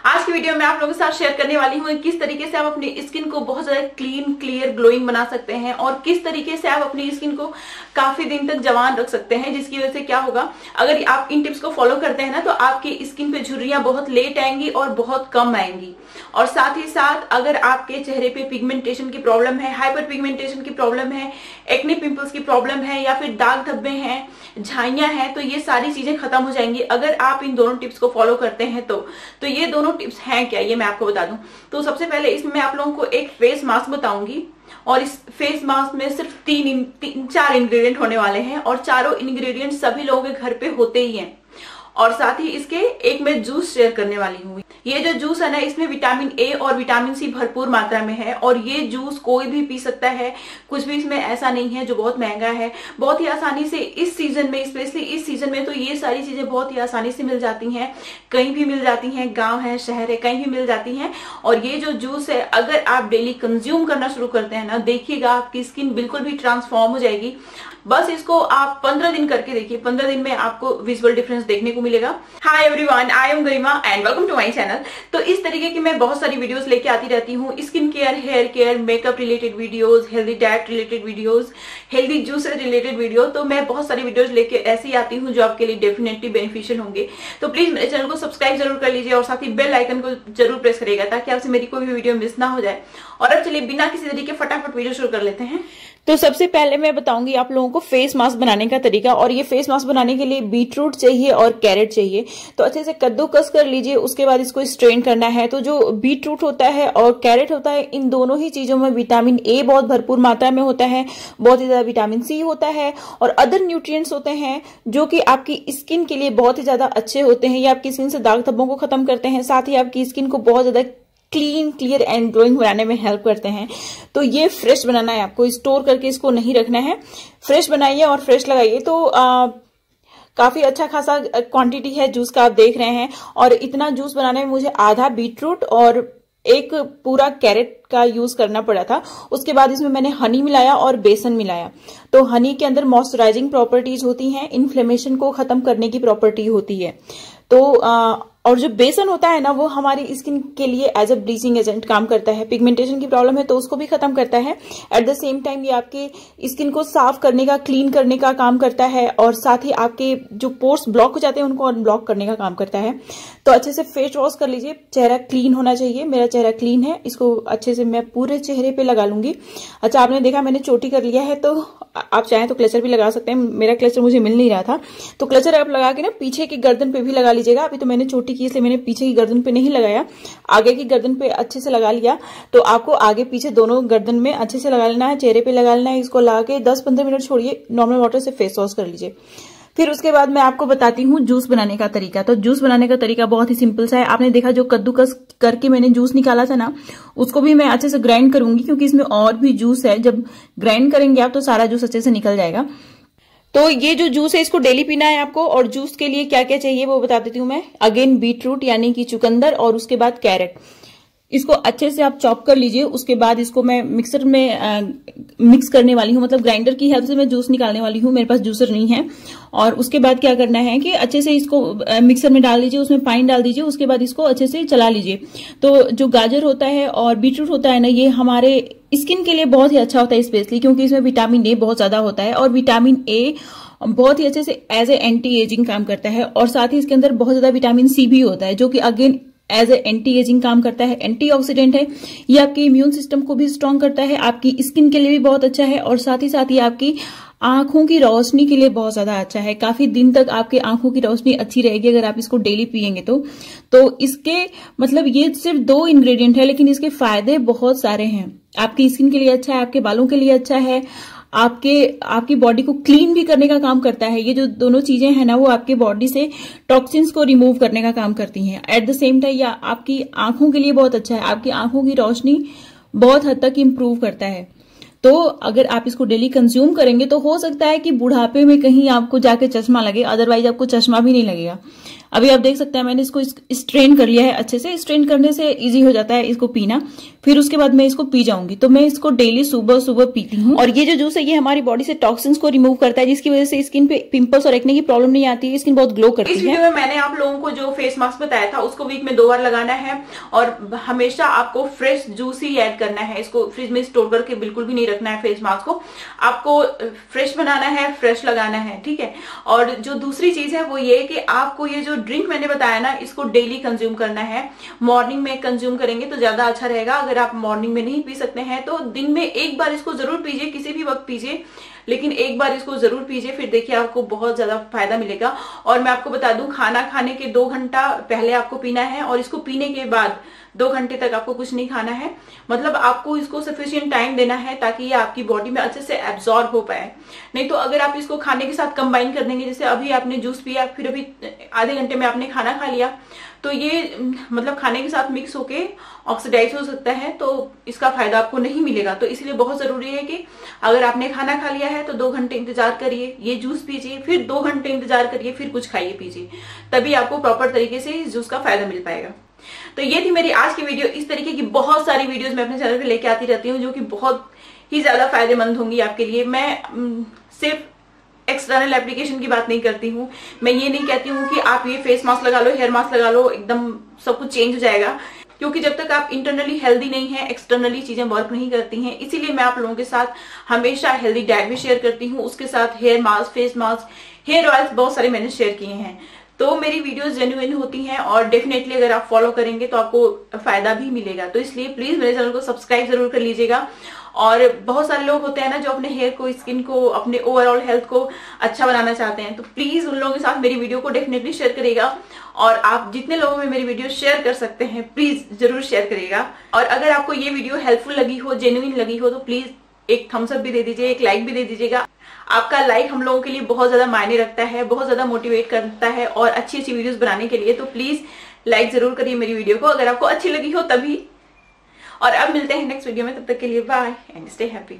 आज की वीडियो में आप लोगों के साथ शेयर करने वाली हूँ किस तरीके से आप अपनी स्किन को बहुत ज्यादा क्लीन, क्लियर, ग्लोइंग बना सकते हैं और किस तरीके से आप अपनी स्किन को काफी दिन तक जवान रख सकते हैं, जिसकी वजह से क्या होगा, अगर आप इन टिप्स को फॉलो करते हैं ना तो आपकी स्किन पे झुर्रियां बहुत लेट आएंगी और बहुत कम आएंगी। और साथ ही साथ अगर आपके चेहरे पे पिगमेंटेशन की प्रॉब्लम है, हाइपर पिगमेंटेशन की प्रॉब्लम है, एक्ने पिंपल्स की प्रॉब्लम है या फिर दाग धब्बे हैं, झाइयां हैं, तो ये सारी चीजें खत्म हो जाएंगी अगर आप इन दोनों टिप्स को फॉलो करते हैं। तो ये दोनों टिप्स हैं क्या, ये मैं आपको बता दूं। तो सबसे पहले इसमें मैं आप लोगों को एक फेस मास्क बताऊंगी और इस फेस मास्क में सिर्फ चार इंग्रेडिएंट होने वाले हैं और चारों इंग्रेडिएंट सभी लोगों के घर पे होते ही हैं। और साथ ही इसके एक मैं जूस शेयर करने वाली हूँ। ये जो जूस है ना, इसमें विटामिन ए और विटामिन सी भरपूर मात्रा में है और ये जूस कोई भी पी सकता है, कुछ भी इसमें ऐसा नहीं है जो बहुत महंगा है। बहुत ही आसानी से इस सीजन में, स्पेशली इस सीजन में तो ये सारी चीजें बहुत ही आसानी से मिल जाती हैं, कहीं भी मिल जाती हैं, गाँव है, शहर है, कहीं भी मिल जाती हैं। और ये जो जूस है अगर आप डेली कंज्यूम करना शुरू करते हैं ना, देखिएगा आपकी स्किन बिल्कुल भी ट्रांसफॉर्म हो जाएगी। बस इसको आप 15 दिन करके देखिए, 15 दिन में आपको विजुअल डिफरेंस देखने को मिलेगा। Hi everyone, I am Garima and welcome to my channel. तो इस तरीके की मैं बहुत सारी वीडियोस लेके आती रहती हूँ, skin care, hair care, makeup related videos, healthy diet related videos, healthy juice related video. तो मैं बहुत सारी वीडियोस लेके ऐसे ही आती हूँ जो आपके लिए डेफिनेटली बेनिफिशियल होंगे। तो प्लीज मेरे चैनल को सब्सक्राइब जरूर कर लीजिए और साथ ही बेल आइकन को जरूर प्रेस करिएगा ताकि आपसे मेरी कोई भी वीडियो मिस ना हो जाए। और अब चलिए बिना किसी तरीके फटाफट वीडियो शुरू कर लेते हैं। तो सबसे पहले मैं बताऊंगी आप लोगों को फेस मास्क बनाने का तरीका। और ये फेस मास्क बनाने के लिए बीटरूट चाहिए और कैरेट चाहिए। तो अच्छे से कद्दूकस कर लीजिए, उसके बाद इसको स्ट्रेन करना है। तो जो बीटरूट होता है और कैरेट होता है, इन दोनों ही चीजों में विटामिन ए बहुत भरपूर मात्रा में होता है, बहुत ही ज्यादा विटामिन सी होता है और अदर न्यूट्रिएंट्स होते हैं जो कि आपकी स्किन के लिए बहुत ही ज्यादा अच्छे होते हैं। ये आपकी स्किन से दाग धब्बों को खत्म करते हैं, साथ ही आपकी स्किन को बहुत ज्यादा क्लीन, क्लियर एंड ग्लोइंग बनाने में हेल्प करते हैं। तो ये फ्रेश बनाना है, आपको स्टोर करके इसको नहीं रखना है। फ्रेश बनाइए और फ्रेश लगाइए। तो काफी अच्छा खासा क्वांटिटी है जूस का, आप देख रहे हैं। और इतना जूस बनाने में मुझे आधा बीटरूट और एक पूरा कैरेट का यूज करना पड़ा था। उसके बाद इसमें मैंने हनी मिलाया और बेसन मिलाया। तो हनी के अंदर मॉइस्चराइजिंग प्रॉपर्टीज होती हैं, इन्फ्लेमेशन को खत्म करने की प्रॉपर्टी होती है। तो और जो बेसन होता है ना, वो हमारी स्किन के लिए एज अ ब्लीचिंग एजेंट काम करता है। पिगमेंटेशन की प्रॉब्लम है तो उसको भी खत्म करता है। एट द सेम टाइम ये आपके स्किन को साफ करने का, क्लीन करने का काम करता है और साथ ही आपके जो पोर्स ब्लॉक हो जाते हैं उनको अनब्लॉक करने का काम करता है। तो अच्छे से फेस वॉश कर लीजिए। चेहरा क्लीन होना चाहिए। मेरा चेहरा क्लीन है, इसको अच्छे से मैं पूरे चेहरे पे लगा लूंगी। अच्छा, आपने देखा मैंने चोटी कर लिया है, तो आप चाहें तो क्लचर भी लगा सकते हैं। मेरा क्लचर मुझे मिल नहीं रहा था, तो क्लचर आप लगा के ना पीछे की गर्दन पे भी लगा लीजिएगा। अभी तो मैंने चोटी की इसलिए मैंने पीछे की गर्दन पे नहीं लगाया, आगे की गर्दन पे अच्छे से लगा लिया। तो आपको आगे पीछे दोनों गर्दन में अच्छे से लगा लेना है, चेहरे पे लगा लेना है। इसको लगा के 10-15 मिनट छोड़िए, नॉर्मल वाटर से फेस वॉश कर लीजिए। फिर उसके बाद मैं आपको बताती हूँ जूस बनाने का तरीका। तो जूस बनाने का तरीका बहुत ही सिंपल सा है। आपने देखा जो कद्दूकस करके मैंने जूस निकाला था ना, उसको भी मैं अच्छे से ग्राइंड करूंगी क्योंकि इसमें और भी जूस है। जब ग्राइंड करेंगे आप तो सारा जूस अच्छे से निकल जाएगा। तो ये जो जूस है इसको डेली पीना है आपको। और जूस के लिए क्या क्या चाहिए वो बता देती हूँ मैं। अगेन बीटरूट यानी कि चुकंदर और उसके बाद कैरेट, इसको अच्छे से आप चॉप कर लीजिए। उसके बाद इसको मैं मिक्सर में मिक्स करने वाली हूँ, मतलब ग्राइंडर की हेल्प से मैं जूस निकालने वाली हूँ। मेरे पास जूसर नहीं है। और उसके बाद क्या करना है कि अच्छे से इसको मिक्सर में डाल लीजिए, उसमें पानी डाल दीजिए, उसके बाद इसको अच्छे से चला लीजिए। तो जो गाजर होता है और बीटरूट होता है ना, ये हमारे स्किन के लिए बहुत ही अच्छा होता है, स्पेशली क्योंकि इसमें विटामिन ए बहुत ज्यादा होता है। और विटामिन ए बहुत ही अच्छे से एज ए एंटी एजिंग काम करता है। और साथ ही इसके अंदर बहुत ज्यादा विटामिन सी भी होता है जो कि again as a anti ageing काम करता है, एंटीऑक्सीडेंट है। ये आपके इम्यून सिस्टम को भी स्ट्रांग करता है, आपकी स्किन के लिए भी बहुत अच्छा है और साथ ही आपकी आंखों की रोशनी के लिए बहुत ज्यादा अच्छा है। काफी दिन तक आपकी आंखों की रोशनी अच्छी रहेगी अगर आप इसको डेली पियेंगे तो इसके मतलब ये सिर्फ 2 इंग्रेडिएंट है, लेकिन इसके फायदे बहुत सारे हैं। आपकी स्किन के लिए अच्छा है, आपके बालों के लिए अच्छा है, आपकी बॉडी को क्लीन भी करने का काम करता है। ये जो दोनों चीजें हैं ना, वो आपके बॉडी से टॉक्सिन्स को रिमूव करने का काम करती हैं। एट द सेम टाइम या आपकी आंखों के लिए बहुत अच्छा है, आपकी आंखों की रोशनी बहुत हद तक इम्प्रूव करता है। तो अगर आप इसको डेली कंज्यूम करेंगे तो हो सकता है कि बुढ़ापे में कहीं आपको जाके चश्मा लगे, अदरवाइज आपको चश्मा भी नहीं लगेगा। अभी आप देख सकते हैं मैंने इसको स्ट्रेन कर लिया है अच्छे से। स्ट्रेन करने से इजी हो जाता है इसको पीना। फिर उसके बाद मैं इसको पी जाऊंगी। तो मैं इसको डेली सुबह सुबह पीती हूँ। और ये जो जूस है ये हमारी बॉडी से टॉक्सिन्स को रिमूव करता है, जिसकी वजह से स्किन पे पिंपल्स और एक्ने की प्रॉब्लम नहीं आती है। स्किन बहुत ग्लो करती है। इस वीडियो में मैंने आप लोगों को जो फेस मास्क बताया था उसको वीक में 2 बार लगाना है और हमेशा आपको फ्रेश जूस ही ऐड करना है। इसको फ्रिज में स्टोर करके बिल्कुल भी नहीं रखना है। फेस मास्क को आपको फ्रेश बनाना है, फ्रेश लगाना है, ठीक है। और जो दूसरी चीज है वो ये कि आपको ये जो ड्रिंक मैंने बताया ना इसको डेली कंज्यूम करना है। मॉर्निंग में कंज्यूम करेंगे तो ज्यादा अच्छा रहेगा। अगर आप मॉर्निंग में नहीं पी सकते हैं तो दिन में एक बार इसको जरूर पीजिए, किसी भी वक्त पीजिए, लेकिन एक बार इसको जरूर पीजिए। फिर देखिए आपको बहुत ज्यादा फायदा मिलेगा। और मैं आपको बता दूं, खाना खाने के 2 घंटा पहले आपको पीना है और इसको पीने के बाद 2 घंटे तक आपको कुछ नहीं खाना है। मतलब आपको इसको सफिशिएंट टाइम देना है ताकि ये आपकी बॉडी में अच्छे से एब्जॉर्ब हो पाए। नहीं तो अगर आप इसको खाने के साथ कंबाइन कर देंगे, जैसे अभी आपने जूस पिया, फिर अभी आधे घंटे में आपने खाना खा लिया, तो ये मतलब खाने के साथ मिक्स होके ऑक्सीडाइज हो सकता है, तो इसका फायदा आपको नहीं मिलेगा। तो इसलिए बहुत जरूरी है कि अगर आपने खाना खा लिया है तो 2 घंटे इंतजार करिए, ये जूस पीजिए, फिर 2 घंटे इंतजार करिए, फिर कुछ खाइए पीजिए, तभी आपको प्रॉपर तरीके से इस जूस का फायदा मिल पाएगा। तो ये थी मेरी आज की वीडियो। इस तरीके की बहुत सारी वीडियोस मैं अपने चैनल पे लेके आती रहती हूँ जो कि बहुत ही ज्यादा फायदेमंद होंगी आपके लिए। मैं सिर्फ एक्सटर्नल एप्लीकेशन की बात नहीं करती हूँ। मैं ये नहीं कहती हूँ कि आप ये फेस मास्क लगा लो, हेयर मास्क लगा लो, एकदम सब कुछ चेंज हो जाएगा, क्योंकि जब तक आप इंटरनली हेल्दी नहीं है, एक्सटर्नली चीजें वर्क नहीं करती हैं। इसीलिए मैं आप लोगों के साथ हमेशा हेल्दी डाइट भी शेयर करती हूँ, उसके साथ hair mask, face mask, hair oils बहुत सारे मैंने शेयर किए हैं। तो मेरी वीडियोस जेन्युइन होती हैं और डेफिनेटली अगर आप फॉलो करेंगे तो आपको फायदा भी मिलेगा। तो इसलिए प्लीज मेरे चैनल को सब्सक्राइब जरूर कर लीजिएगा। और बहुत सारे लोग होते हैं ना जो अपने हेयर को, स्किन को, अपने ओवरऑल हेल्थ को अच्छा बनाना चाहते हैं, तो प्लीज उन लोगों के साथ मेरी वीडियो को डेफिनेटली शेयर करिएगा। और आप जितने लोगों में मेरी वीडियो शेयर कर सकते हैं प्लीज जरूर शेयर करिएगा। और अगर आपको ये वीडियो हेल्पफुल लगी हो, जेन्युइन लगी हो, तो प्लीज एक थम्स अप भी दे दीजिए, एक लाइक भी दे दीजिएगा। आपका लाइक हम लोगों के लिए बहुत ज्यादा मायने रखता है, बहुत ज्यादा मोटिवेट करता है और अच्छी अच्छी वीडियोस बनाने के लिए। तो प्लीज लाइक जरूर करिए मेरी वीडियो को अगर आपको अच्छी लगी हो तभी। और अब मिलते हैं नेक्स्ट वीडियो में, तब तक के लिए बाय एंड स्टे हैप्पी।